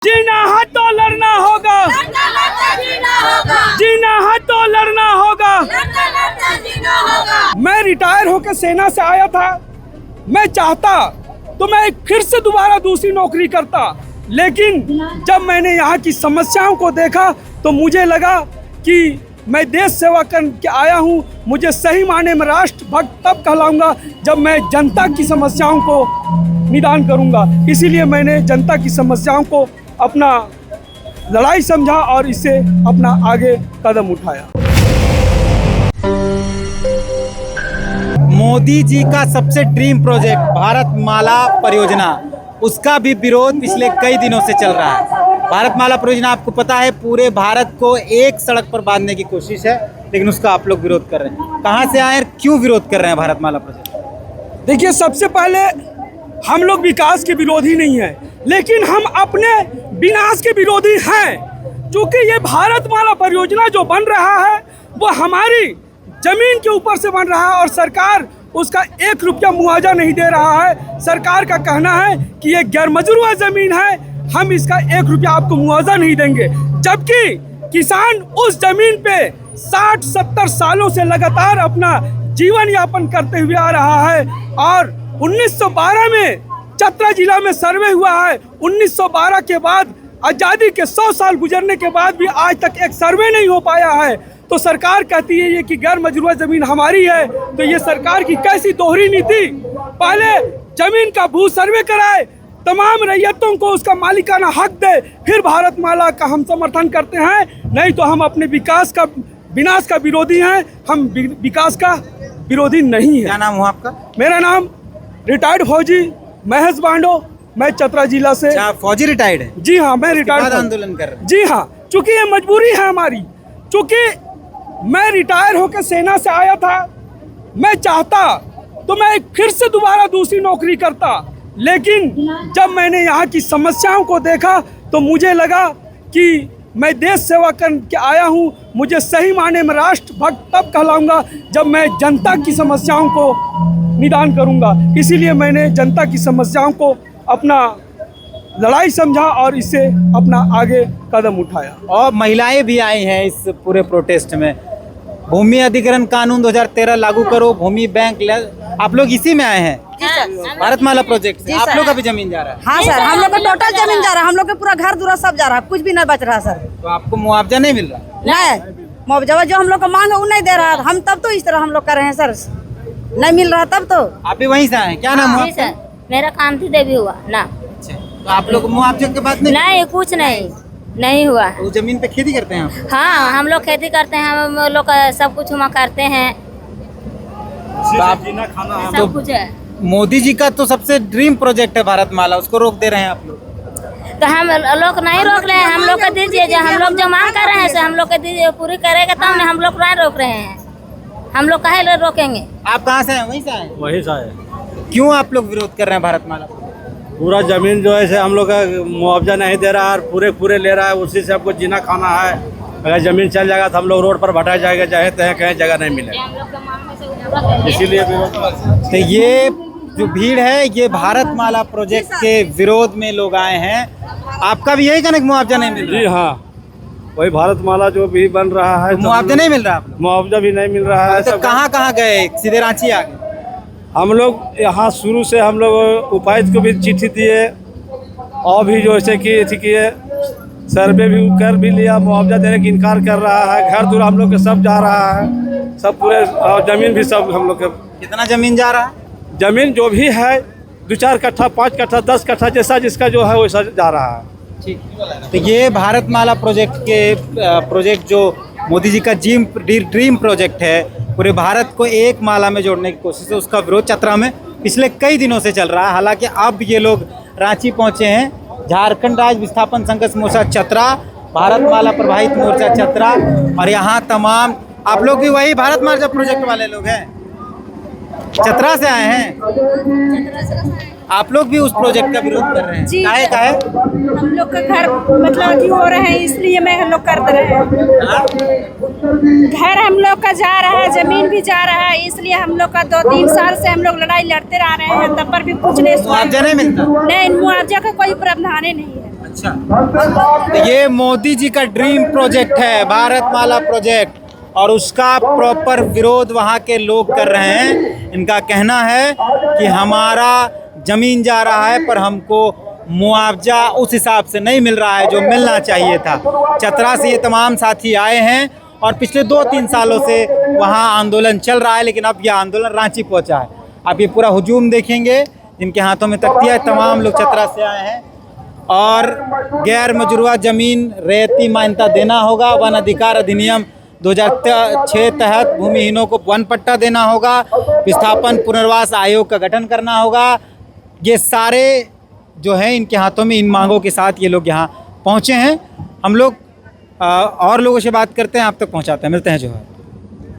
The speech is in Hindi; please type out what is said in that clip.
जीना है तो लड़ना होगा, जीना है तो लड़ना होगा। मैं रिटायर होकर सेना से आया था। मैं चाहता तो मैं फिर से दोबारा दूसरी नौकरी करता, लेकिन जब मैंने यहाँ की समस्याओं को देखा तो मुझे लगा कि मैं देश सेवा करके आया हूँ। मुझे सही मायने में राष्ट्रभक्त तब कहलाऊंगा जब मैं जनता की समस्याओं को निदान करूंगा। इसीलिए मैंने जनता की समस्याओं को अपना लड़ाई समझा और इससे अपना आगे कदम उठाया। मोदी जी का सबसे ड्रीम प्रोजेक्ट भारतमाला परियोजना, उसका भी विरोध पिछले कई दिनों से चल रहा है। भारतमाला परियोजना आपको पता है पूरे भारत को एक सड़क पर बांधने की कोशिश है, लेकिन उसका आप लोग विरोध कर रहे हैं। कहाँ से आए, क्यों विरोध कर रहे हैं भारतमाला प्रोजेक्ट? देखिए, सबसे पहले हम लोग विकास के विरोधी नहीं है, लेकिन हम अपने विनाश के विरोधी हैं। क्योंकि ये भारतमाला परियोजना जो बन रहा है वो हमारी जमीन के ऊपर से बन रहा है और सरकार उसका 1 रुपया मुआवजा नहीं दे रहा है। सरकार का कहना है कि ये गैर मजरूआ जमीन है, हम इसका 1 रुपया आपको मुआवजा नहीं देंगे। जबकि किसान उस जमीन पे 60-70 सालों से लगातार अपना जीवन यापन करते हुए आ रहा है। और 1912 में चतरा जिला में सर्वे हुआ है। 1912 के बाद आज़ादी के 100 साल गुजरने के बाद भी आज तक एक सर्वे नहीं हो पाया है। तो सरकार कहती है ये कि गैर मजरूआ जमीन हमारी है, तो ये सरकार की कैसी दोहरी नीति। पहले जमीन का भू सर्वे कराए, तमाम रैयतों को उसका मालिकाना हक दे, फिर भारतमाला का हम समर्थन करते हैं। नहीं तो हम अपने विनाश का विरोधी हैं, हम विकास का विरोधी नहीं है। क्या नाम हुआ आपका? मेरा नाम रिटायर्ड फौजी महेश बांडो, मैं चतरा जिला से। फौजी रिटायर्ड है? जी हाँ, मैं रिटायर्ड आंदोलन कर रहे हैं। जी हाँ, चूंकि ये मजबूरी है हमारी। चूंकि मैं रिटायर होकर सेना से आया था। मैं चाहता तो मैं फिर से दोबारा दूसरी नौकरी करता, लेकिन जब मैंने यहाँ की समस्याओं को देखा तो मुझे लगा कि मैं देश सेवा करके आया हूँ। मुझे सही मायने में राष्ट्रभक्त तब कहलाऊंगा जब मैं जनता की समस्याओं को निदान करूंगा। इसीलिए मैंने जनता की समस्याओं को अपना लड़ाई समझा और इससे अपना आगे कदम उठाया। और महिलाएं भी आई हैं इस पूरे प्रोटेस्ट में। भूमि अधिग्रहण कानून 2013 लागू करो, भूमि बैंक आप लोग इसी में आए हैं? भारतमाला प्रोजेक्ट से आप लोग का भी जमीन जा रहा है? हाँ सर, हम लोग का टोटल जमीन जा रहा है। हम लोग का पूरा घर दूरा सब जा रहा है, कुछ भी नहीं बच रहा सर। तो आपको मुआवजा नहीं मिल रहा? नहीं, मुआवजा जो हम लोग का मांग है वो नहीं दे रहा। हम तब तो इस तरह हम लोग कर रहे हैं सर, नहीं मिल रहा तब तो। आप भी वहीं से आए? क्या नाम हुआ? मेरा कांति देवी हुआ ना। अच्छा, तो आप लोग मुआवजे के बाद नहीं कुछ नहीं हुआ। तो जमीन पे खेती करते हैं आप? हाँ, हम लोग खेती करते हैं, हम लोग सब कुछ वहाँ करते हैं, सब कुछ है। मोदी जी का तो सबसे ड्रीम प्रोजेक्ट है भारतमाला, उसको रोक दे रहे हैं आप लोग? तो हम लोग नहीं रोक रहे हैं, हम लोग को दीजिए। जो हम लोग जो मांग कर रहे हैं हम लोग को दीजिए, पूरी करेगा तब नहीं। हम लोग नहीं रोक रहे हैं, हम लोग काहे रोकेंगे। आप कहाँ से हैं? वहीं से आए? वही सा है। क्यों आप लोग विरोध कर रहे हैं भारतमाला? पूरा जमीन जो है हम लोग का मुआवजा नहीं दे रहा है और पूरे ले रहा है, उसी से हमको जीना खाना है। अगर जमीन चल जाएगा तो हम लोग रोड पर भटाए जाएगा, चाहे तहे कहीं जगह नहीं मिलेगा। इसीलिए तो ये जो भीड़ है ये भारतमाला प्रोजेक्ट के विरोध में लोग आए हैं। आपका भी यही कहना कि मुआवजा नहीं मिल रहा? जी हाँ, वही भारतमाला जो भी बन रहा है। मुआवजा नहीं मिल रहा? मुआवजा भी नहीं मिल रहा है। तो कहाँ गए? सीधे रांची आ गए? हम लोग यहाँ शुरू से हम लोग उपायुक्त को भी चिट्ठी दिए और भी जो ऐसे किए, सर्वे भी कर भी लिया, मुआवजा देने की इनकार कर रहा है। घर दूर हम लोग के सब जा रहा है, सब पूरे जमीन भी सब हम लोग के। कितना जमीन जा रहा है? जमीन जो भी है 2-4 कट्ठा, 5 कट्ठा, 10 कट्ठा, जैसा जिसका जो है वैसा जा रहा है। ठीक। तो ये भारतमाला प्रोजेक्ट जो मोदी जी का ड्रीम प्रोजेक्ट है, पूरे भारत को एक माला में जोड़ने की कोशिश है, उसका विरोध चतरा में पिछले कई दिनों से चल रहा है। हालांकि अब ये लोग रांची पहुंचे हैं। झारखंड राज्य विस्थापन संघर्ष मोर्चा चतरा, भारतमाला प्रभावित मोर्चा चतरा, और यहाँ तमाम आप लोग भी वही भारतमाला प्रोजेक्ट वाले लोग हैं, चतरा से आए हैं। आप लोग भी उस प्रोजेक्ट का विरोध कर रहे हैं? जी, काहे? हम लोग का घर मतलब अथी हो रहे हैं, इसलिए मैं हम लोग कर रहे हैं। घर हम लोग का जा रहा है, जमीन भी जा रहा है, इसलिए हम लोग का 2-3 साल से हम लोग लड़ाई लड़ते रह रहे हैं, तब पर भी कुछ नहीं। मुआवजा नहीं मिलता? नहीं, मुआवजा का कोई प्रावधान नहीं है। अच्छा, तो ये मोदी जी का ड्रीम प्रोजेक्ट है, भारतमाला प्रोजेक्ट, और उसका प्रॉपर विरोध वहाँ के लोग कर रहे हैं। इनका कहना है कि हमारा ज़मीन जा रहा है पर हमको मुआवजा उस हिसाब से नहीं मिल रहा है जो मिलना चाहिए था। चतरा से ये तमाम साथी आए हैं और पिछले 2-3 सालों से वहाँ आंदोलन चल रहा है, लेकिन अब यह आंदोलन रांची पहुँचा है। आप ये पूरा हुजूम देखेंगे, जिनके हाथों में तख्तियाँ, तमाम लोग चतरा से आए हैं। और गैर मजरूआ ज़मीन रैयती मान्यता देना होगा, वन अधिकार अधिनियम 2006 तहत भूमिहीनों को वन पट्टा देना होगा, विस्थापन पुनर्वास आयोग का गठन करना होगा। ये सारे जो हैं इनके हाथों में, इन मांगों के साथ ये लोग यहाँ पहुँचे हैं। हम लोग और लोगों से बात करते हैं, आप तक पहुँचाते हैं। मिलते हैं जो है।